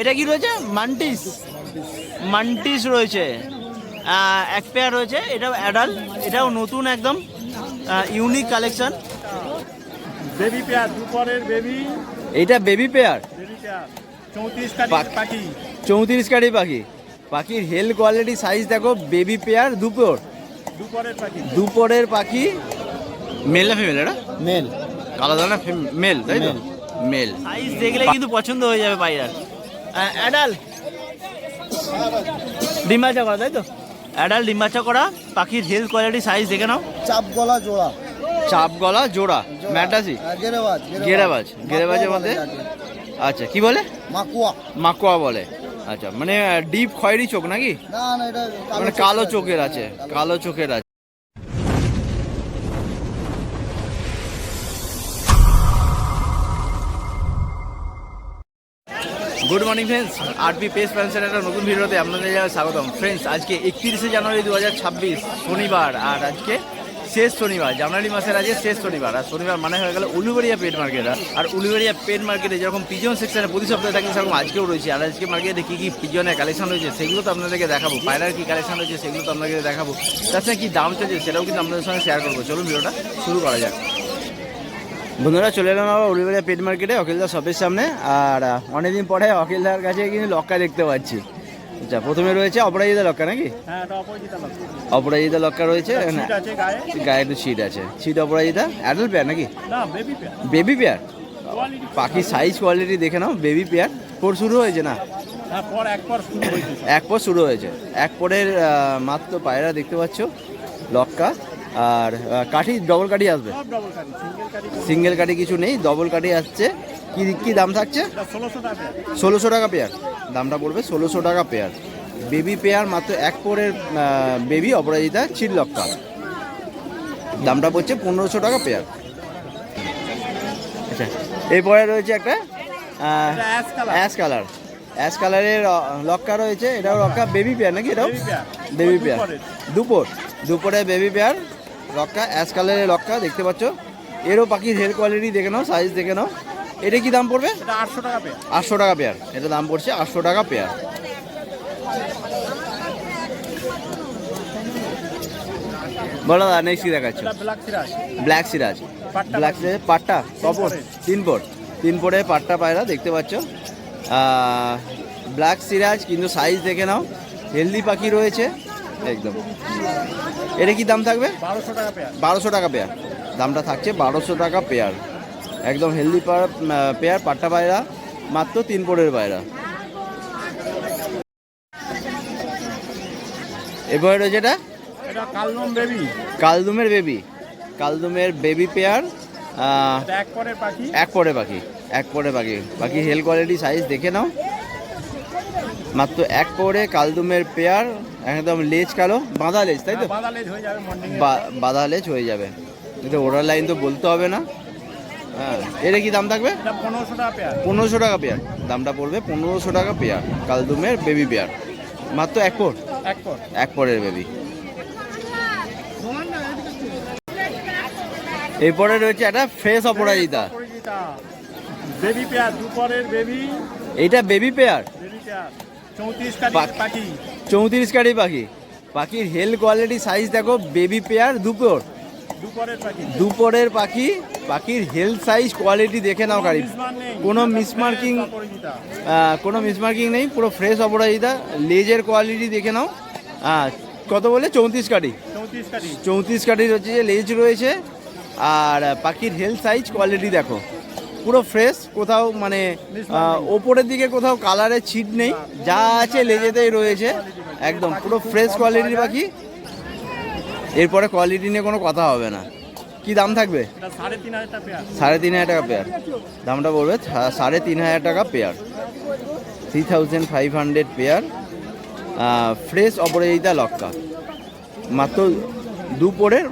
এটা কি রয়েছে? মান্টিস, মান্টিস রয়েছে, এক পেয়ার রয়েছে। এটাও অ্যাডাল্ট, এটাও নতুন একদম ইউনিক কালেকশন। বেবি পেয়ার, দুপুরের বেবি। এইটা বেবি পেয়ার, বেবি পেয়ার 34 কাঠি পাখি। 34 কাঠি পাখি। পাখির হেল কোয়ালিটি সাইজ দেখো। বেবি পেয়ার, দুপুরের পাখি। দুপুরের পাখি। মেল না ফিমেল? এটা মেল, কালো দানা মেল, তাই তো? মেল। সাইজ দেখলে কিন্তু পছন্দ হয়ে যাবে পায়রার। অ্যাডাল ডিম বাচ্চা করা, তাই তো? অ্যাডাল ডিম বাচ্চা করা পাখির হেলথ কোয়ালিটি সাইজ দেখে নাও। চাপ গলা জোড়া, চাপ গলা জোড়া, ম্যাটাসি, গেরেবাজ, গেরেবাজের মধ্যে। আচ্ছা, কি বলে? মাকুয়া। মাকুয়া বলে। আচ্ছা, মানে ডিপ খয়েরি চোখ নাকি? না না, এটা মানে কালো চোখের আছে, কালো চোখের আছে। Good morning friends, RP pace ফ্যান্সের একটা নতুন ভিডিওতে আপনাদের জানাই স্বাগতম। ফ্রেন্ডস, আজকে 31শে জানুয়ারি 2026 শনিবার, আর আজকে শেষ শনিবার, জানুয়ারি মাসের আজকে শেষ শনিবার। আর শনিবার মানে হয়ে গেল উলুবেড়িয়া পেট মার্কেট। আর উলুবেড়িয়া পেট মার্কেটে যেরকম পিজন সেকশনে প্রতি সপ্তাহে থাকে, সেরকম আজকেও রয়েছে। আর আজকে মার্কেটে কী কী পিজনের কালেকশন রয়েছে সেগুলো তো আপনাদেরকে দেখাবো। পায়রার কী কালেকশন রয়েছে সেগুলো তো আপনাদেরকে দেখাবো। তাছাড়া কী দাম চলছে সেটাও কিন্তু আপনাদের সঙ্গে শেয়ার করবো। চলুন ভিডিওটা শুরু করা যাক। বন্ধুরা, চলে এলাম আবার উলুবেড়িয়া পেট মার্কেটে অখিলদার শপের সামনে। আর অনেকদিন পরে অখিলদার কাছে কিন্তু লক্কা দেখতে পাচ্ছি। আচ্ছা, প্রথমে রয়েছে অপরাজিতা লক্কা নাকি? হ্যাঁ, এটা অপরাজিতা লক্কা। অপরাজিতা লক্কা রয়েছে, গায়ে একটু ছিট আছে। ছিট অপরাজিতা অ্যাডাল্ট পেয়ার নাকি? না, বেবি পেয়ার। Baby pair. পাখি সাইজ কোয়ালিটি দেখে নাও। Baby pair. পর শুরু হয়েছে না? হ্যাঁ, এক পর শুরু হয়েছে। এক পরের মাত্র পায়রা দেখতে পাচ্ছ লক্কা। আর কাঠি ডবল কাঠি আসবে? সিঙ্গেল কাঠি কিছু নেই, ডবল কাঠি আসছে। কি কি দাম থাকছে? 1600 টাকা পেয়ার। দামটা পড়বে 1600 টাকা পেয়ার। বেবি পেয়ার মাত্র এক পরের বেবি অপরাজিতা ছিট লক্কা। দামটা পড়ছে 1500 টাকা পেয়ার। আচ্ছা, এরপরে রয়েছে একটা অ্যাশ কালার। অ্যাশ কালারের লক্কা রয়েছে। এটাও লক্কা, বেবি পেয়ার নাকি? এটাও বেবি পেয়ার। দুপুরে বেবি পেয়ার লক্কা, অ্যাশ কালারের লক্কা দেখতে পাচ্ছ। এরও পাখির হেয়ার কোয়ালিটি দেখে নাও, সাইজ দেখে নাও। এটা কি দাম পড়বে? 800 টাকা পেয়ার। 800 টাকা পেয়ার। এটা দাম পড়ছে 800 টাকা পেয়ার। বলো দাদা, নেক্সট কি দেখাচ্ছ? ব্ল্যাক সিরাজ। ব্ল্যাক সিরাজ পাট্টা কপর, 3 পরে পাট্টা পায়রা দেখতে পাচ্ছ। ব্ল্যাক সিরাজ, কিন্তু সাইজ দেখে নাও। হেলদি পাখি রয়েছে একদম। এটা কি দাম থাকবে? 1200 টাকা পেয়ার। 1200 টাকা পেয়ার। দামটা থাকছে 1200 টাকা পেয়ার। একদম হেলদি পেয়ার পাট্টা পায়রা, মাত্র 3 পরের পায়রা। এরপরে রয়েছে এটা কালদম বেবি। কালদুমের বেবি। কালদুমের বেবি পেয়ার। এক পরের পাখি। এক পরে পাখি। পাখি হেল কোয়ালিটি সাইজ দেখে নাও। মাত্র এক পরে কালদুমের পেয়ার। একদম লেজ কালো, বাঁধা লেজ, তাই তো? বাঁধা লেজ হয়ে যাবে। কিন্তু ওরার লাইন তো বলতে হবে না। হ্যাঁ, এটা কি দাম থাকবে? 1500 টাকা পেয়ার। 1500 টাকা পেয়ার। দামটা পড়বে 1500 টাকা পেয়ার। কালদুমের বেবি পেয়ার, মাত্র এক পরের বেবি। এরপরে রয়েছে একটা ফ্রেশ অপরাজিতা বেবি পেয়ার, দুপুরের বেবি। এইটা বেবি পেয়ার। 34 কাঠি পাখি। 34 কাঠি পাখি। পাখির হেল কোয়ালিটি সাইজ দেখো। বেবি পেয়ার, দুপুরের পাখি। পাখির হেলথ সাইজ কোয়ালিটি দেখে নাও। গাড়ি কোনো মিসমার্কিং নেই, পুরো ফ্রেশ অপরাজিতা। লেজের কোয়ালিটি দেখে নাও। কত বলে? 34 কাঠি। 34 কাঠির হচ্ছে যে লেজ রয়েছে। আর পাখির হেলথ সাইজ কোয়ালিটি দেখো, পুরো ফ্রেশ। কোথাও মানে ওপরের দিকে কোথাও কালারের ছিট নেই, যা আছে লেজেতেই রয়েছে। একদম পুরো ফ্রেশ কোয়ালিটির পাখি। এরপরে কোয়ালিটি নিয়ে কোনো কথা হবে না। কি দাম থাকবে? 3500 টাকা পেয়ার। দামটা বলবে 3500 টাকা পেয়ার। 3500 পেয়ার। ফ্রেশ অপরাজিতা লক্কা, মাত্র দুপুরের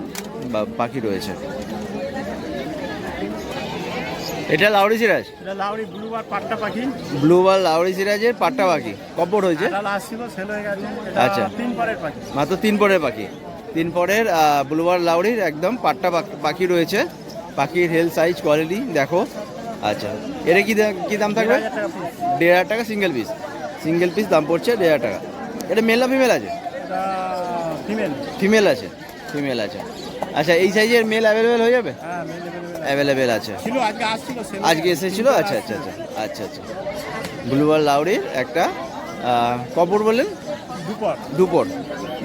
পাখি রয়েছে। এটা লাউড়ি সিরাজ। ব্লুবার লাউড়ি সিরাজের পাট্টা পাখি। কপর হয়েছে? আচ্ছা, মাত্র 3 পরের পাখি। 3 পরের ব্লুবার লাউড়ির একদম পাট্টা পাখি রয়েছে। পাখির হেলথ সাইজ কোয়ালিটি দেখো। আচ্ছা, এটা কি দাম থাকবে? 1,500 টাকা পিস। 1,500 টাকা সিঙ্গেল পিস দাম পড়ছে 1,500 টাকা। এটা মেল না ফিমেল আছে? এটা ফিমেল। ফিমেল আছে। আচ্ছা, এই সাইজের মেল অ্যাভেলেবেল হয়ে যাবে? হ্যাঁ, মেল অ্যাভেলেবেল আছে। ছিল, আজকে আসছিল সেল। আজকে এসেছিল? আচ্ছা। ব্লু বার লাউরির একটা কপর বললেন?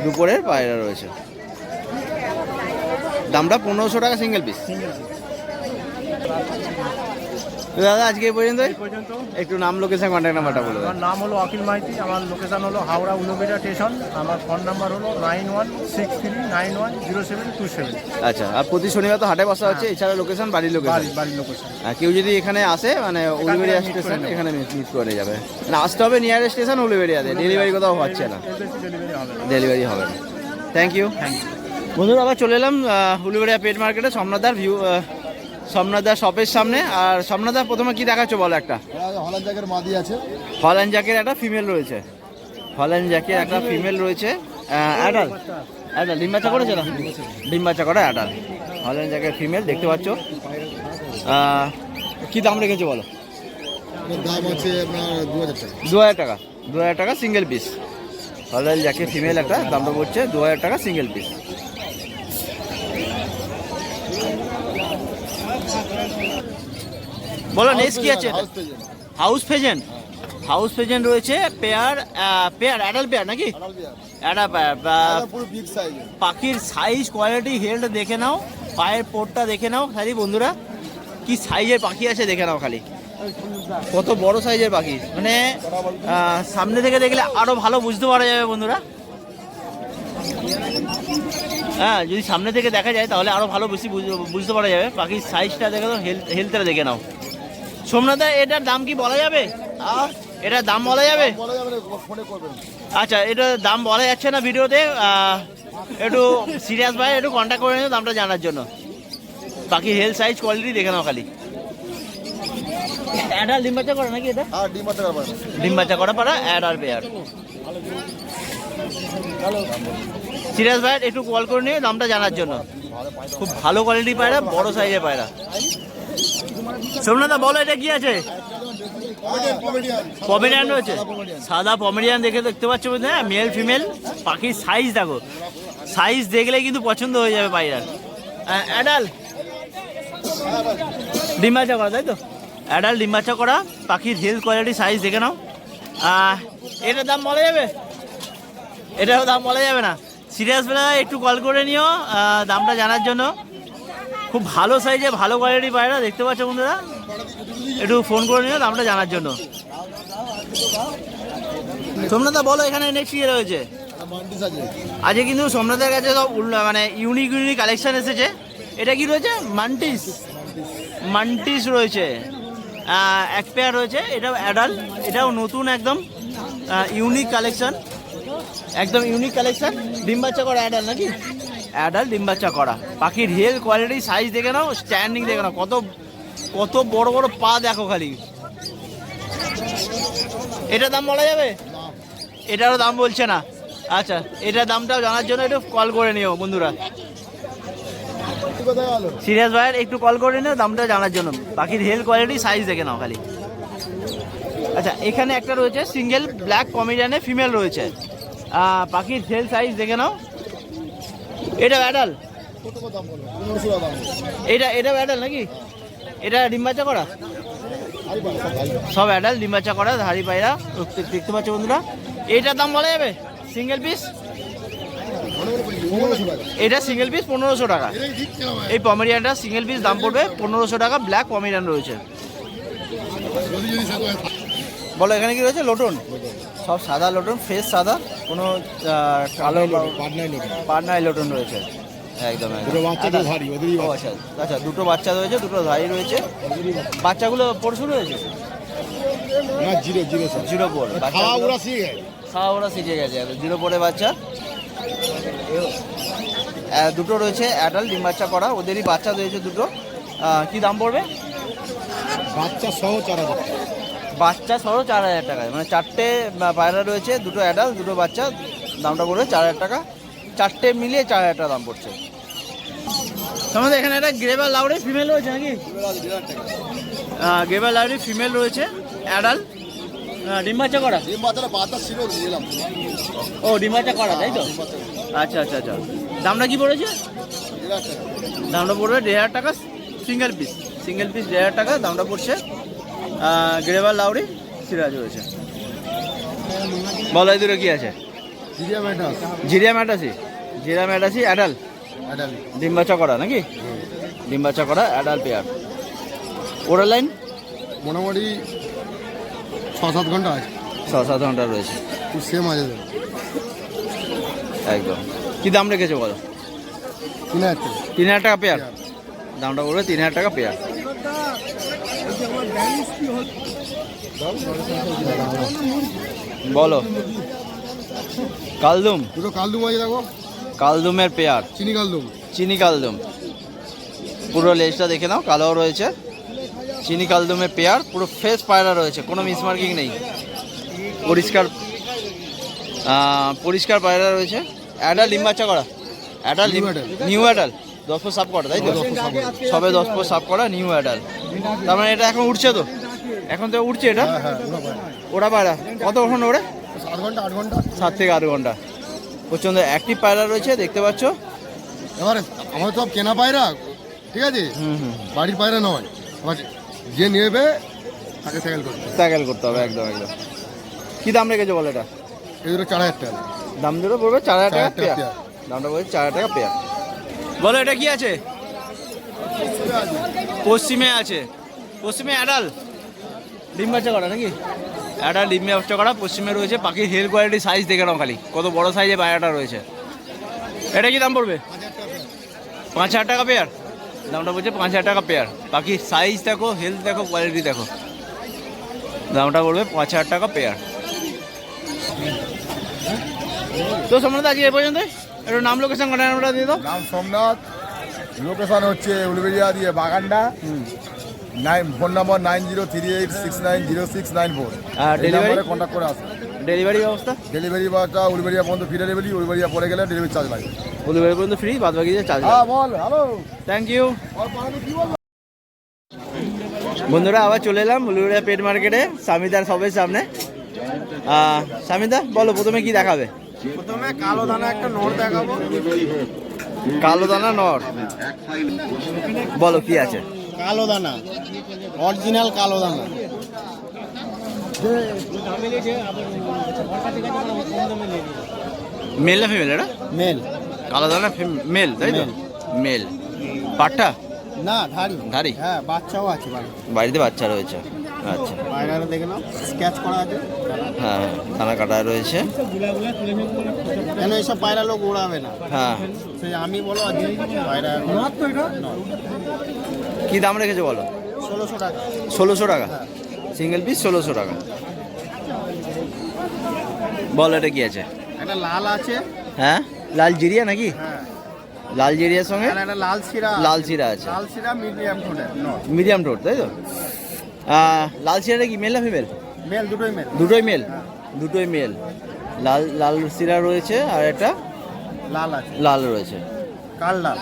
দুপুরের পায়রা রয়েছে। দামটা 1,500 টাকা সিঙ্গেল পিস। সিঙ্গেল দাদা আজকে এই পর্যন্ত এই পর্যন্ত। একটু নাম, লোকেশন, কন্ট্যাক্ট নাম্বারটা বলে আমার দেন। নাম হলো অখিল মাইতি, আমার লোকেশন হলো হাওড়া উলুবেড়িয়া স্টেশন। আমার ফোন নাম্বার হলো 9163910727। আচ্ছা, আর প্রতি শনিবার তো হাটে বসা হচ্ছে, এছাড়া লোকেশন বাড়ির লোকেশন। বাড়ির লোকেশন। কেউ যদি এখানে আসে মানে উলুবেড়িয়া meet করে স্টেশন, নেবে। এখানে মিট করে যাবে। মানে আসতে হবে নিয়ারেস্ট স্টেশন উলুবেড়িয়াতে, ডেলিভারি কোথাও হচ্ছে না, ডেলিভারি হবে না। ডেলিভারি হবে না। Thank you. Thank you. বন্ধুরা আবার চলে এলাম উলুবেড়িয়া পেট মার্কেটে সোমনাথদার শপের সামনে। আর সোমনাথদা প্রথমে কি দেখাচ্ছ বলো? একটা হল্যান্ড জ্যাকের মাদি আছে। হল্যান্ড জ্যাকের একটা ফিমেল রয়েছে। অ্যাডাল ডিম বাচ্চা করেছে না? ডিম বাচ্চা করা অ্যাডাল হল্যান্ড জ্যাকের ফিমেল দেখতে পাচ্ছ। কি দাম রেখেছো বলো? এর দাম আছে আপনার 2,000 টাকা। 2,000 টাকা সিঙ্গেল পিস। হল্যান্ড জ্যাকের ফিমেল একটা দামটা পড়ছে 2,000 টাকা সিঙ্গেল পিস। বলো নেক্সট কি আছে? হাউস পেজেন্ট। হাউস ফেজেন্ট রয়েছে পেয়ার অ্যাডাল পেয়ার নাকি? Adult pair. পুরো বিগ সাইজ। পাখির সাইজ, কোয়ালিটি, হেল্থ দেখে নাও, পায়ের পোটটা দেখে নাও খালি বন্ধুরা, কি সাইজের পাখি আছে দেখে নাও খালি, কত বড় সাইজের পাখি। মানে সামনে থেকে দেখলে আরো ভালো বুঝতে পারা যাবে বন্ধুরা। হ্যাঁ, যদি সামনে থেকে দেখা যায় তাহলে আরো ভালো বেশি বুঝতে পারা যাবে। পাখির সাইজটা দেখে নাও, হেলথটা দেখে নাও। সোমনাথদা এটার দাম কি বলা যাবে? এটার দাম বলা যাবে? বলা যাবে না, ফোনে করবেন। আচ্ছা, এটার দাম বলা যাচ্ছে না ভিডিওতে। একটু সিরিয়াস ভাই, একটু কন্ট্যাক্ট করে নিও দামটা জানার জন্য। বাকি হেলথ সাইজ কোয়ালিটি দেখে নাও খালি। অ্যাডাল ডিম বাচ্চা করে নাকি এটা? আর ডিম বাচ্চা করবেন। ডিম বাচ্চা করা পারা অ্যাডাল পেয়ার। সিরিয়াস ভাই একটু কল করে নিও দামটা জানার জন্য। খুব ভালো কোয়ালিটি পায়রা, বড় সাইজের পায়রা। সোমনাথদা বলো এটা কি আছে? পমেরিয়ান রয়েছে, সাদা পমেরিয়ান দেখতে পাচ্ছ হ্যাঁ, মেল ফিমেল। পাখির সাইজ দেখো, সাইজ দেখলে কিন্তু পছন্দ হয়ে যাবে পায়রার। অ্যাডাল ডিম বাচ্চা করা, তাই তো? অ্যাডাল ডিম বাচ্চা করা, পাখির হেলথ কোয়ালিটি সাইজ দেখে নাও। এটার দাম বলা যাবে? এটারও দাম বলা যাবে না। সিরিয়াস বেলা একটু কল করে নিও দামটা জানার জন্য। খুব ভালো সাইজে ভালো কোয়ালিটি পায়রা দেখতে পাচ্ছ বন্ধুরা, একটু ফোন করে নিও দামটা জানার জন্য। সোমনাথদা বলো এখানে নেক্সট কি রয়েছে? মান্টিস আছে। আজকে কিন্তু সোমনাথের কাছে সব মানে ইউনিক কালেকশন এসেছে। এটা কি রয়েছে? মান্টিস রয়েছে, এক পেয়ার রয়েছে। এটাও অ্যাডাল্ট, এটাও নতুন একদম ইউনিক কালেকশন, একদম ইউনিক কালেকশন। ডিম বাচ্চা করা অ্যাডাল্ট নাকি? অ্যাডাল্ট ডিম বাচ্চা করা। পাখির হেলথ কোয়ালিটি সাইজ দেখে নাও, স্ট্যান্ডিং দেখে নাও, কত বড় বড় পা দেখো খালি। এটার দাম বলা যাবে? এটারও দাম বলছে না। আচ্ছা, এটার দামটাও জানার জন্য একটু কল করে নিও বন্ধুরা। সিরিয়াস ভাইয়ের একটু কল করে নিও দামটা জানার জন্য। পাখির হেলথ কোয়ালিটি সাইজ দেখে নাও খালি। আচ্ছা, এখানে একটা রয়েছে সিঙ্গেল ব্ল্যাক পমেরিয়ানে ফিমেল রয়েছে। পাখির হেলথ সাইজ দেখে নাও। এটা অ্যাডাল? এটাও অ্যাডাল নাকি? এটা ডিম বাচ্চা করা? সব অ্যাডাল ডিম বাচ্চা করা ধাড়ি পায়রা দেখতে পাচ্ছ বন্ধুরা। এইটার দাম বলা যাবে? সিঙ্গেল পিস এটা সিঙ্গেল পিস 1500 টাকা। এই পমেরিয়ানটা সিঙ্গেল পিস দাম পড়বে 1500 টাকা। ব্ল্যাক পমেরিয়ান রয়েছে। বলো এখানে কি রয়েছে? লোটন, সব সাদা লোটন, ফ্রেশ সাদা, কোনো কালো পাটনায় লোটন রয়েছে একদম। আচ্ছা, দুটো বাচ্চা রয়েছে, দুটো ধাড়ি রয়েছে। বাচ্চাগুলো পরশু রয়েছে? জিরো পর খাওয়া ওরা শিখে গেছে। 0 পরে বাচ্চা দুটো রয়েছে অ্যাডাল্ট ডিম বাচ্চা করা, ওদেরই বাচ্চা রয়েছে দুটো। কি দাম পড়বে? বাচ্চা সহ 4,000। বাচ্চা সহ 4,000 টাকায়, মানে 4টে পায়রা রয়েছে, দুটো অ্যাডাল্ট দুটো বাচ্চা, দামটা পড়বে 4,000 টাকা। 4টে মিলিয়ে 4,000 টাকা দাম পড়ছে। আমাদের এখানে একটা গ্রেভার লাউডে ফিমেল রয়েছে নাকি? গেবার লাউরি ফিমেল রয়েছে, অ্যাডাল, ডিম বাচ্চা করা। ডিম বাচ্চাটা বাচ্চা ছিল নিলাম। ও ডিম বাচ্চা করা তাই তো? আচ্ছা আচ্ছা আচ্ছা। দামটা কি পড়েছে? দামটা পড়বে 1,500 টাকা সিঙ্গেল পিস। সিঙ্গেল পিস 1,500 টাকা দামটা পড়ছে। গ্রেভার লাউরি সিরাজ রয়েছে। বলো এই দুটো কি আছে? জিরিয়া ম্যাটাস। জিরিয়া ম্যাটাসি, জিরিয়া ম্যাটাসি অ্যাডাল, অ্যাডাল। ডিম বাচ্চা করা নাকি? ডিম বাচ্চা করা অ্যাডাল পেয়ার। ওরাল লাইন মোটামুটি 6-7 ঘন্টা আছে। 6-7 ঘন্টা রয়েছে খুব সেম আছে তো। একদম। কি দাম রেখেছো বলো? 3,000 টাকা। 3,000 টাকা পেয়ার। দামটা পড়বে 3,000 টাকা পেয়ার। বলো কালদুম, দুটো কালদুম আছে দেখো। কালদুমের পেয়ার, চিনি কালদুম। চিনি কালদুম। পুরো লেজটা দেখে নাও, কালো রয়েছে। চিনি কালদুমের পেয়ার, পুরো ফ্রেশ পায়রা রয়েছে, কোনো মিসমার্কিং নেই, পরিষ্কার পরিষ্কার পায়রা রয়েছে। অ্যাডাল ডিম বাচ্চা করা, অ্যাডাল নিউ অ্যাডাল 10 ফুট সাফ করা তাই তো? সবে 10 ফুট সাফ করা নিউ অ্যাডাল। তার মানে এটা এখন উঠছে তো? এখন তো উঠছে এটা? হ্যাঁ ওরা পায়রা কতক্ষণ ওড়ে? 7 ঘন্টা 8 ঘন্টা। 7 থেকে 8 ঘন্টা। প্রচণ্ড অ্যাক্টিভ পায়রা রয়েছে দেখতে পাচ্ছ। এবারে আমার সব কেনা পায়রা, ঠিক আছে, বাড়ির পায়রা নয়। আবার যে নেবে তাকে ট্যাকেল করতে হবে। ট্যাকেল করতে হবে একদম একদম। কী দাম রেখেছো বলো এটা? এই দুটো 4,000 টাকা। দাম দুটো পড়বে 4,000 টাকা 4,000 টাকা পেয়ার। পেয়ার। দামটা পড়বে 4,000 টাকা পেয়ার। বলো এটা কি আছে? পশ্চিমে আছে, পশ্চিমে অ্যাডাল ডিম বাচ্চা করা নাকি? অ্যাডাল ডিম বাচ্চা করা পশ্চিমে রয়েছে। পাখির হেল কোয়ালিটি সাইজ দেখে নাও খালি, কত বড় সাইজে পায়রাটা রয়েছে। এটা কি দাম পড়বে? 5,000 টাকা পেয়ার। দামটা বলছে 5,000 টাকা পেয়ার। পাখির সাইজ দেখো, হেলথ দেখো, কোয়ালিটি দেখো। দামটা পড়বে 5,000 টাকা পেয়ার। তো সম্বন্ধে আজকে এ পর্যন্ত। একটু নাম লোকেশন কন্ট্যাক্ট দিয়ে দাও। নাম সোমনাথ, লোকেশন হচ্ছে উলবেড়িয়া দিয়ে বাগানডা। Phone number 9038690694। আর ডেলিভারি কন্ট্যাক্ট করে আসুন। ডেলিভারি ব্যবস্থা? ডেলিভারি বাটা উলবেড়িয়া পর্যন্ত ফ্রি ডেলিভারি, উলবেড়িয়া পরে গেলে ডেলিভারি চার্জ লাগে। ডেলিভারি পর্যন্ত ফ্রি, বাদ বাকি চার্জ। হ্যাঁ বল, হ্যালো। Thank you. বন্ধুরা আবার চলে এলাম উলুবেড়িয়া পেট মার্কেটে সামিদার সবের সামনে। সামিদা বলো প্রথমে কি দেখাবে? প্রথমে কালো দানা একটা নর দেখাবো। কালো দানা নর, বলো কি আছে? কালো দানা, অরিজিনাল কালো দানা। মেল না ফিমেল এটা? মেল। কালো দানা মেল তাই তো? মেল। পাট্টা না ধাড়ি। ধাড়ি? হ্যাঁ বাচ্চাও আছে বাড়িতে বাচ্চা রয়েছে। আচ্ছা বাইরে দেখে নাও, স্কেচ করা আছে। হ্যাঁ দানা কাটা রয়েছে। কেন এইসব পায়রা লোক উড়াবে না? হ্যাঁ সেই আমি বলো আজ পায়রা কি দাম রেখেছো বলো? 1600 টাকা। 1600 টাকা সিঙ্গেল পিস, 1600 টাকা। বল এটা কি আছে? একটা লাল আছে। হ্যাঁ লাল জিরিয়া নাকি? হ্যাঁ লাল জিরিয়ার সঙ্গে আর একটা লাল শিরা। লাল শিরা আছে। লাল শিরা মিডিয়াম ঠোঁটের নর। মিডিয়াম টোট তাই তো? লাল শিরাটা কি মেল না ফিমেল? মেল, দুটোই মেল। দুটোই মেল, দুটোই মেল। লাল লাল শিরা রয়েছে আর একটা লাল আছে, লাল রয়েছে। কাল লাল।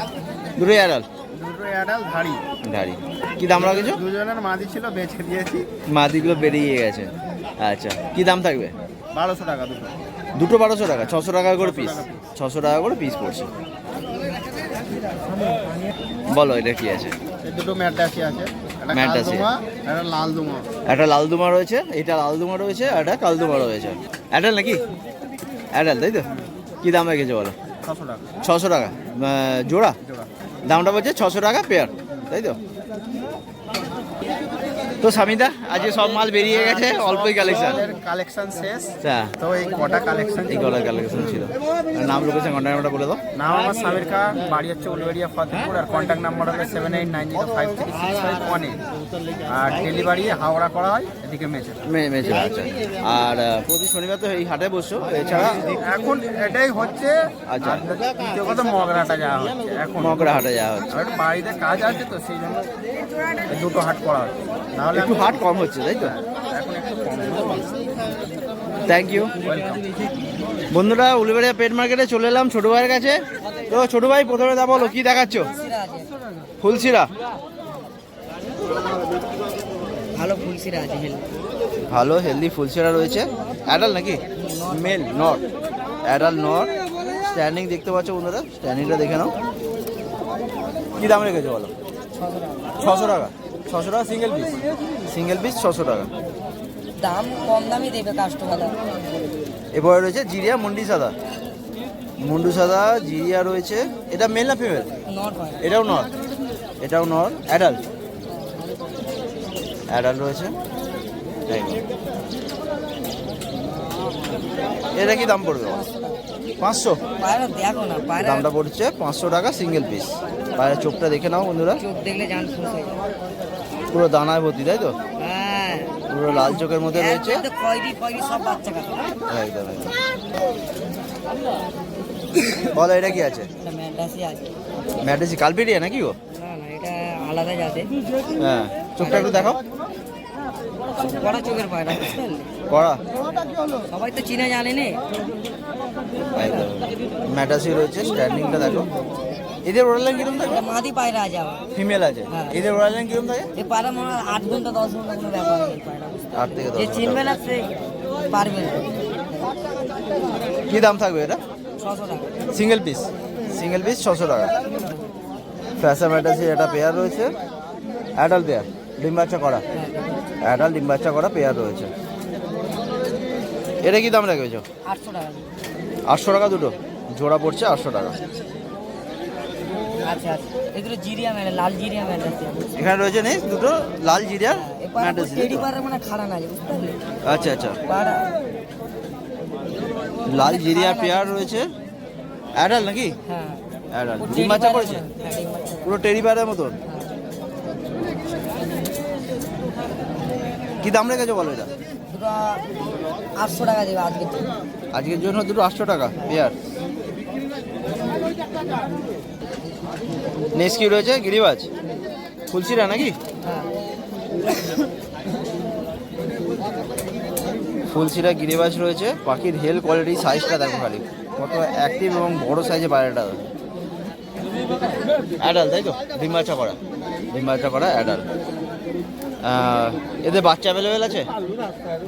দুটোই অ্যাডাল? দুটোই অ্যাডাল ধাড়ি। গাড়ি কি দাম রাখেছো? দুজনের মাদি ছিল, বেছে দিয়েছি। মাদিগুলো বেরিয়ে গেছে। আচ্ছা কি দাম থাকবে? 1200 টাকা দুটো। দুটো 1200 টাকা, 600 টাকা করে পিস। 600 টাকা করে পিস পড়ছে। বলো এটা কি আছে? এই দুটো ম্যাডাসি আছে, একটা ম্যাডাসি। কালদুমা, একটা লাল দুমা। একটা লাল দুমা রয়েছে, এটা লাল দুমা রয়েছে, আর একটা কাল দুমা রয়েছে। অ্যাডাল নাকি? অ্যাডাল তাই তো? কি দাম রেখেছে বলো? 600 টাকা 600 টাকা জোড়া? জোড়া। দামটা বলছে 600 টাকা পেয়ার তাই তো? তো স্বামীদা আজকে সব মাল বেরিয়ে গেছে, অল্পই কালেকশন। কালেকশন শেষ। আচ্ছা তো এই কটা কালেকশন, এই কটার কালেকশন ছিল। আর নাম লোকেশন কন্ট্যাক্ট বলে দাও। নাম আমার সামির খান, বাড়ি হচ্ছে উলবেড়িয়া ফতেপুর, আর কন্ট্যাক্ট নাম্বার হলো 7890536518। আর ডেলিভারি হাওড়া করা হয়, এদিকে মেছে। মেছে আচ্ছা। আর প্রতি শনিবার তো এই হাটে বসছো, এছাড়া এখন এটাই হচ্ছে। আচ্ছা। আর দ্বিতীয় কথা মগরাটা যাওয়া হচ্ছে এখন। মগরা হাটে যাওয়া হচ্ছে। আর একটু বাড়িতে কাজ আছে তো সেই জন্য এই দুটো হাট করা হচ্ছে, নাহলে একটু হাট কম হচ্ছে তাই তো? এখন একটু কম। Thank you. বন্ধুরা উলুবেড়িয়া পেট মার্কেটে চলে এলাম ছোটো ভাইয়ের কাছে। তো ছোটো ভাই প্রথমে দা বলো কি দেখাচ্ছ? ফুলশিরা ভালো ফুলসিরা আছে হেলদি। ভালো হেলদি ফুলছেড়া রয়েছে। অ্যাডাল নাকি male not? Adult not. Standing দেখতে পাচ্ছ বন্ধুরা, স্ট্যান্ডিংটা দেখে নাও। কী দাম রেখেছো বলো? 600 টাকা। 600 টাকা সিঙ্গেল পিস? সিঙ্গেল পিস 600 টাকা। দাম কম দামই দেবে কাস্টমার। এরপরে রয়েছে জিরিয়া মুন্ডি সাদা। মুন্ডু সাদা জিরিয়া রয়েছে। এটা মেল না ফিমেল? নট হয়। এটাও নর? এটাও নর। অ্যাডাল্ট? অ্যাডাল্ট রয়েছে। এটা কি দাম পড়বে? 500? পায়রা দেখো না, পায়রা দামটা পড়ছে 500 টাকা সিঙ্গেল পিস। পায়রা চোখটা দেখে নাও বন্ধুরা, চোখ দেখলে জান খুশ হয়ে যাবে। পুরো দানায় ভর্তি, তাই তো? হ্যাঁ, পুরো লাল চোখের মধ্যে রয়েছে। একদম খয়েরি সব বাচ্চা কাছে। একদম একদম। বলো এটা কি আছে? এটা ম্যাডাসি আছে। ম্যাডেসি কালপিডিয়া নাকি গো? না না, এটা আলাদা জাতে। হ্যাঁ, চোখটা একটু দেখো। বড় চোখের পায়রা, বুঝলেন? কড়া। সবাই তো চিনে জানে নে। একদম। ম্যাডাসি রয়েছে, স্ট্যান্ডিংটা দেখো। এদের ওরালেন কিরম থাকে? এটা মাদি পায়রা আছে আবার। ফিমেল আছে। হ্যাঁ। এদের ওরালেন কিরম থাকে? এই পায়রা মনে হয় 8 ঘন্টা 10 ঘন্টা কোনো ব্যাপার নেই পায়রা। 8 থেকে 10 যে চিনবে না সে পারবে না। কি দাম থাকবে এটা? 600 টাকা। Single piece? সিঙ্গেল পিস 600 টাকা। ফ্যাসা ম্যাডাসি এটা পেয়ার রয়েছে। অ্যাডাল পেয়ার, ডিম বাচ্চা করা। অ্যাডাল ডিম বাচ্চা করা পেয়ার রয়েছে। এটা কি দাম রেখেছো? 800 টাকা। 800 টাকা দুটো? জোড়া পড়ছে 800 টাকা। আচ্ছা আচ্ছা, এগুলো জিরিয়া ম্যাডাস, লাল জিরিয়া ম্যাডাস। এখানে রয়েছে নেই দুটো লাল জিরিয়া এই পায়রা ম্যাডাসি। টেডি পায়রা মানে খাড়া না আছে, বুঝতে পারলে? আচ্ছা আচ্ছা, পায়রা লাল জিরিয়া পেয়ার রয়েছে। অ্যাডাল নাকি? হ্যাঁ, অ্যাডাল ও ডিম টেডি বাচ্চা পায়রা করেছে? মনে হয়। হ্যাঁ, ডিম বাচ্চা করে। পুরো টেডি পেয়ারের মতন। কি দাম রেখেছো বলো এটা? দুটো 800 টাকা দেবে আজকের জন্য। আজকের জন্য দুটো 800 টাকা পেয়ার। নেক্সট কি রয়েছে? গিরিবাজ ফুলসিরা নাকি? হ্যাঁ, ফুলসিরা গিরিবাজ রয়েছে। পাখির হেল কোয়ালিটি, সাইজটা দেখো খালি কত অ্যাক্টিভ এবং বড় সাইজে পায়রাটা। অ্যাডাল তাই তো? ডিম বাচ্চা করা? ডিম বাচ্চা করা অ্যাডাল। এদের বাচ্চা অ্যাভেলেবেল আছে?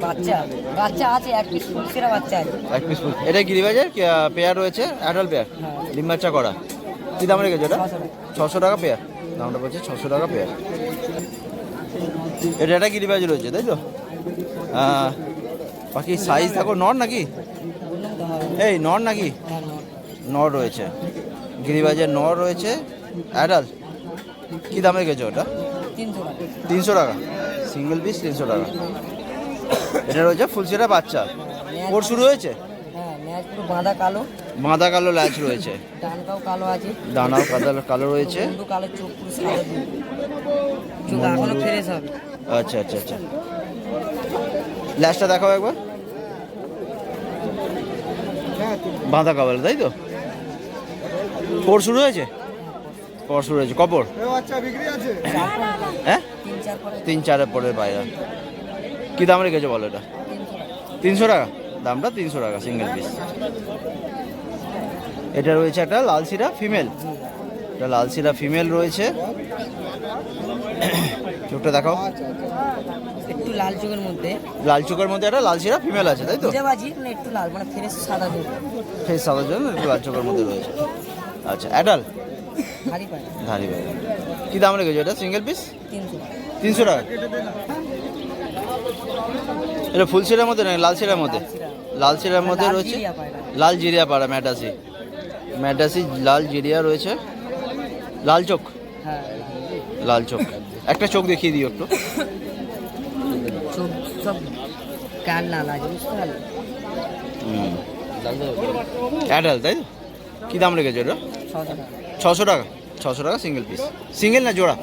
বাচ্চা বাচ্চা আছে, এক পিস ফুলসিরা বাচ্চা আছে। এক পিস ফুল। এটা গিরিবাজের পেয়ার রয়েছে, অ্যাডাল পেয়ার, হ্যাঁ। ডিম বাচ্চা করা। কী দাম রেখেছো এটা? 600 টাকা। 600 টাকা পেয়ার। দামটা বলছে 600 টাকা পেয়ার। এটা একটা গিরিবাজ রয়েছে তাই তো? বাকি সাইজ দেখো। নর নাকি? বললাম তো হবে। এই নর নাকি? হ্যাঁ, নট। নর রয়েছে, গিরিবাজের নর রয়েছে। অ্যাডাল কী দাম রেখেছো ওটা? 300 টাকা। 300 টাকা সিঙ্গেল পিস, 300 টাকা। এটা রয়েছে ফুলসিরা বাচ্চা। ওর শুরু হয়েছে? হ্যাঁ, ম্যাচ পুরো বাঁধা কালো, মাদা কালো ল্যাচ রয়েছে, ডানটাও কালো আছে, ডানাও কালো রয়েছে। মুন্ডু কালো, চোখ পুরো সাদা দুটো। চোখ এখনো ফ্রেশ হবে। আচ্ছা আচ্ছা আচ্ছা, ল্যাচটা দেখাও একবার। বাঁধা কাবাল তাই তো? পর শুরু হয়েছে? পর শুরু হয়েছে। কপর? হ্যাঁ, 3-4 পরে 3-4 পরের পায়রা। কী দাম রেখেছো বলো এটা? 300 টাকা। দামটা 300 টাকা সিঙ্গেল পিস। এটা রয়েছে একটা লাল সিরা ফিমেল। এটা লাল সিরা ফিমেল রয়েছে। চোখটা দেখাও। একটু লাল চোখের মধ্যে, লাল চোখের মধ্যে একটা লাল সিরা ফিমেল আছে তাই তো? বাজি মানে একটু লাল, মানে ফ্রেশ সাদা দুধ, ফেস সাদার জন্য একটু লাল চোখের মধ্যে রয়েছে। আচ্ছা, অ্যাডাল ভারী পায়। ধারি ভাই। কী দাম রেখেছো এটা সিঙ্গেল পিস? 300 300 টাকা। এটা ফুল সিরার মধ্যে না, লাল সিরার মধ্যে? লাল সিরার মধ্যে লাল রয়েছে জিরিয়া পায়রা। লাল জিরিয়া পাড়া ম্যাডাসি। ম্যাডাসি লাল জিরিয়া রয়েছে। লাল চোখ? হ্যাঁ, লাল চোখ। একটা চোখ দেখিয়ে দিও একটু। চোখ সব কান লাল আছে, বুঝতে পারলে? অ্যাডাল তাই তো? কী দাম রেখেছো এটা? 600 টাকা। 600 টাকা। 600 টাকা সিঙ্গেল পিস। সিঙ্গেল না জোড়া?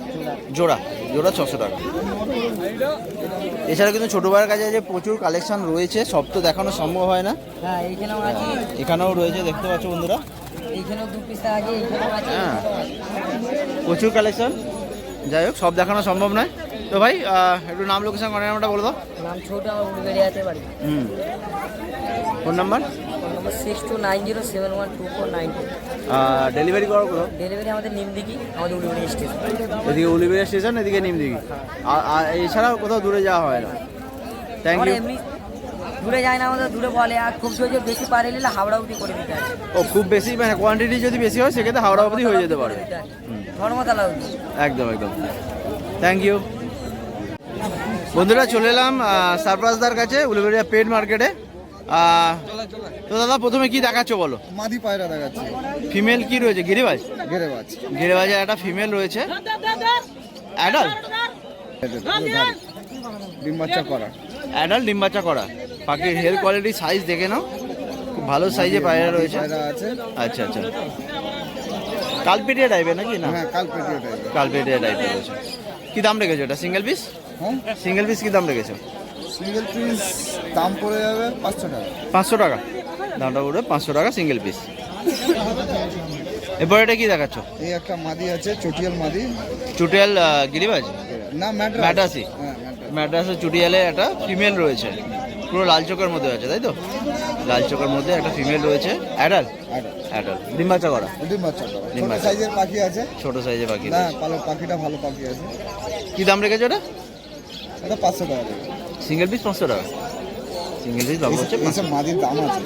জোড়া। জোড়া 600 টাকা। এছাড়া কিন্তু ছোটো ভাইয়ের কাছে যে প্রচুর কালেকশন রয়েছে, সব তো দেখানো সম্ভব হয় না। হ্যাঁ, এইখানেও আছে, এখানেও রয়েছে, দেখতে পাচ্ছ বন্ধুরা। এইখানেও 2 পিস আছে, এইখানেও আছে। হ্যাঁ, প্রচুর কালেকশন। যাই হোক, সব দেখানো সম্ভব নয়। তো ভাই একটু নাম, লোকেশন, কন্ট্যাক্ট নাম্বারটা বলে দাও। নাম ছোট, আমার উলবেড়িয়াতে বাড়ি। Phone number? ফোন নম্বর 6290712492। ডেলিভারি করো কোথাও? ডেলিভারি আমাদের নিমদিঘি, আমাদের উলিবাড়ি স্টেশন। এদিকে উলিবেড়িয়া স্টেশন, এদিকে নিমদিঘি। আর এছাড়াও কোথাও দূরে যাওয়া হয় না? থ্যাংক আমরা ইউ। এমনি দূরে যায় না, আমাদের দূরে বলে, আর খুব জোরে বেশি পারে নিলে হাওড়া অবধি করে দিতে আছে। ও খুব বেশি মানে কোয়ান্টিটি যদি বেশি হয় সেক্ষেত্রে হাওড়া অবধি হয়ে যেতে পারে। ধর্মতলা অবধি। একদম একদম, থ্যাংক ইউ। বন্ধুরা চলে এলাম সারপ্রাসদার কাছে উলুবেড়িয়া পেট মার্কেটে। তো দাদা প্রথমে কি দেখাচ্ছ বলো? মাদি পায়রা দেখাচ্ছি, ফিমেল কি রয়েছে? গিরিবাজ? গেরেবাজ। গিরিবাজের একটা ফিমেল রয়েছে, অ্যাডাল্ট? ডিম বাচ্চা করা। অ্যাডাল্ট ডিম বাচ্চা করা। পাখির হেয়ার কোয়ালিটি সাইজ দেখে নাও, খুব ভালো সাইজে পায়রা রয়েছে। পায়রা আছে। আচ্ছা আচ্ছা, কালপেটিয়া টাইপের নাকি? না, হ্যাঁ, কালপেটিয়া টাইপের। কালপেটিয়া টাইপের রয়েছে। কি দাম রেখেছো এটা? Single piece? হ্যাঁ, সিঙ্গেল পিস কি দাম রেখেছো? সিঙ্গেল পিস দাম পড়ে যাবে 500 টাকা। 500 টাকা দামটা পড়বে, 500 টাকা সিঙ্গেল পিস। এরপর এটা কি দেখাচ্ছ? এই একটা মাদি আছে, চটিয়াল মাদি। চুটিয়াল গিরিবাজ না, ম্যাড্রাসি। হ্যাঁ, ম্যাড্রাসের চুটিয়ালে একটা ফিমেল রয়েছে, পুরো লাল চোখের মধ্যে আছে তাই তো? লাল চোখের মধ্যে একটা ফিমেল রয়েছে, অ্যাডাল্ট? অ্যাডাল্ট, ডিম বাচ্চা করা। ডিম বাচ্চা করা। ডিম ছোট বাচ্চা। সাইজের পাখি আছে। ছোট সাইজের পাখি না, রয়েছে। ভালো পাখিটা, ভালো পাখি আছে। কি দাম রেখেছো এটা? এটা 500 টাকা দেবে। সিঙ্গেল পিস 500 টাকা। সিঙ্গেল পিস দাম হচ্ছে এইসব মাদির দাম আছে।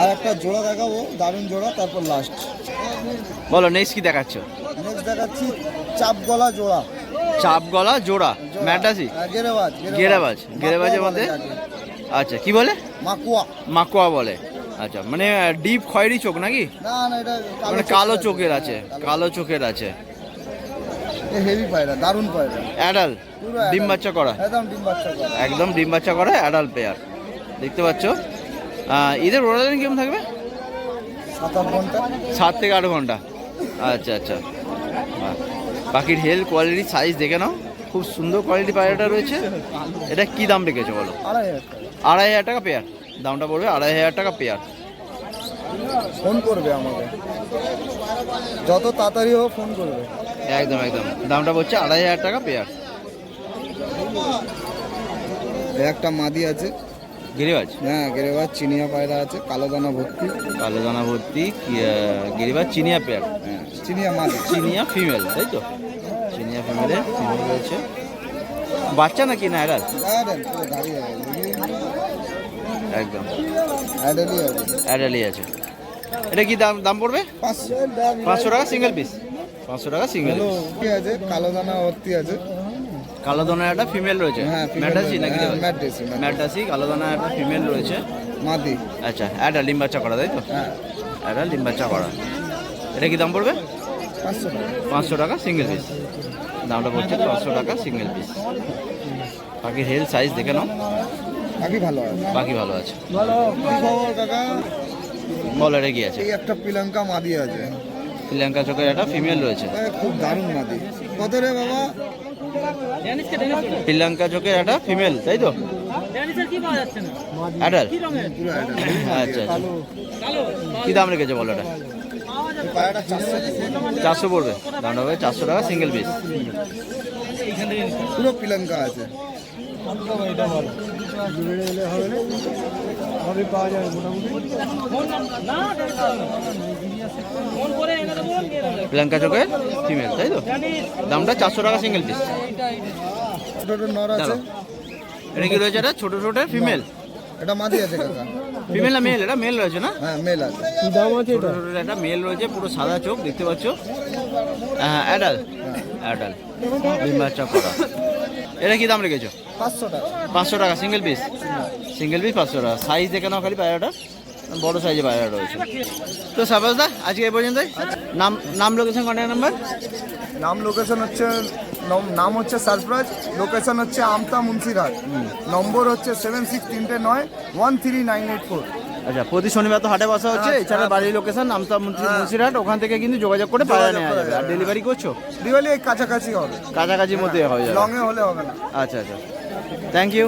আর একটা জোড়া দেখাবো, দারুণ জোড়া, তারপর লাস্ট। বলো নেক্সট কি দেখাচ্ছ? নেক্সট দেখাচ্ছি চাপ গলা জোড়া। চাপ গলা জোড়া, ম্যাড্রাসি? গেরেবাজ। গেরেবাজ, গেরেবাজের মাকুয়া মধ্যে? বলে যাকে। আচ্ছা, কি বলে? মাকুয়া। মাকোয়া বলে। আচ্ছা, মানে ডিপ খয়েরি চোখ নাকি? না না, এটা মানে কালো চোখের আছে, কালো চোখের আছে। হেভি পায়রা, দারুণ পায়রা। অ্যাডাল, পুরো ডিম বাচ্চা করা। একদম ডিম বাচ্চা করা। একদম ডিম বাচ্চা করা অ্যাডাল পেয়ার দেখতে পাচ্ছ। এদের ওড়ালেন কেমন থাকবে? 7-8 ঘন্টা। 7 থেকে 8 ঘন্টা। আচ্ছা আচ্ছা, বাহ। পাখির হেলথ কোয়ালিটি সাইজ দেখে নাও, খুব সুন্দর কোয়ালিটি পায়রাটা রয়েছে। এটা কি দাম রেখেছো বলো? 2,500 টাকা। 2,500 টাকা পেয়ার, দামটা পড়বে 2,500 টাকা পেয়ার। ফোন করবে আমাকে, যত তাড়াতাড়ি হোক ফোন করবে। একদম একদম, দামটা পড়ছে 2,500 টাকা পেয়ার। একটা মাদি আছে, গিরিবাজ? হ্যাঁ গেরেবাজ, চিনিয়া পায়রা আছে, কালো দানা ভর্তি। কালো দানা ভর্তি গিরিবাজ, চিনিয়া পেয়ার। হ্যাঁ, চিনিয়া মাদি। চিনিয়া ফিমেল তাই তো? চিনিয়া ফিমেলের ফিমেল রয়েছে। বাচ্চা নাকি না অ্যাডাল্ট? গার্ডেন পুরো দাঁড়িয়ে আছে, একদম অ্যাডেলি আছে। অ্যাডালি আছে। এটা কি দাম দাম পড়বে? 500 টাকা সিঙ্গেল পিস। 500 টাকা সিঙ্গেল পিস। কি আছে, কালো দানা ভর্তি আছে। কালো দানা একটা ফিমেল রয়েছে, হ্যাঁ, female ম্যাডাসি রয়েছে। নাকি? হ্যাঁ, ম্যাড্রাসি, ম্যাড্রাসি। ম্যাডাসি, কালো দানা একটা ফিমেল রয়েছে। মাদি। আচ্ছা, অ্যাডাল ডিম বাচ্চা করা তাই তো? হ্যাঁ, অ্যাডাল ডিম বাচ্চা করা। এটা কি দাম পড়বে? 500 টাকা। 500 টাকা সিঙ্গেল পিস, দামটা পড়ছে 500 টাকা সিঙ্গেল পিস। পাখির হেলথ সাইজ দেখে নাও, পাখি ভালো আছে। পাখি ভালো আছে। কি খবর কাকা? বলো এটা কি আছে? এই একটা পিলাঙ্কা মাদি আছে, শ্রীলঙ্কা চোখের একটা ফিমেল রয়েছে। খুব দারুণ মাদি। কত রে বাবা? শ্রীলঙ্কা চোখের একটা ফিমেল তাই তো? অ্যাডাল? পুরো একটা আচ্ছা আচ্ছা, কি দাম রেখেছে বলো এটা? পায়রাটা 400 400 পড়বে, দামটা হবে 400 টাকা সিঙ্গেল পিস। পুরো পিলাঙ্কা আছে। শ্রীলঙ্কা চোখের ফিমেল তাই তো? দামটা 400 টাকা সিঙ্গেল পিস। ছোট ছোট নর আছে। এটা কি রয়েছে? এটা ছোট ছোট ফিমেল। এটা মাদি আছে কাকা। ফিমেল না মেল? এটা মেল রয়েছে না? হ্যাঁ, মেল আছে। ছোট ছোট একটা মেল রয়েছে, পুরো সাদা চোখ দেখতে পাচ্ছ। অ্যাডাল, অ্যাডাল ডিম বাচ্চা করা। এটা কি দাম রেখেছো? 500 টাকা। 500 টাকা সিঙ্গেল পিস। সিঙ্গেল পিস 500 টাকা। সাইজ দেখে নাও খালি পায়রাটা, বড় সাইজে পায়রা রয়েছে। তো সাবাস দা, আজকে এই পর্যন্তই। নাম নাম লোকেশন কন্ট্যাক্ট নাম্বার? নাম লোকেশন হচ্ছে, নাম হচ্ছে সারপ্রাইজ, লোকেশন হচ্ছে আমতা মুন্সিরহাট, নম্বর হচ্ছে 7639813984। আচ্ছা, প্রতি শনিবার তো হাটে বসা হচ্ছে, এছাড়া বাড়ির লোকেশন আমতা মুন্সিরহাট, ওখান থেকে কিন্তু যোগাযোগ করে পায়রা নেওয়া যাবে। আর ডেলিভারি করছো? দিওয়ালি এই কাছাকাছি হবে, কাছাকাছির মধ্যে হয়ে যাবে, লংয়ে হলে হবে না। আচ্ছা আচ্ছা, থ্যাংক ইউ।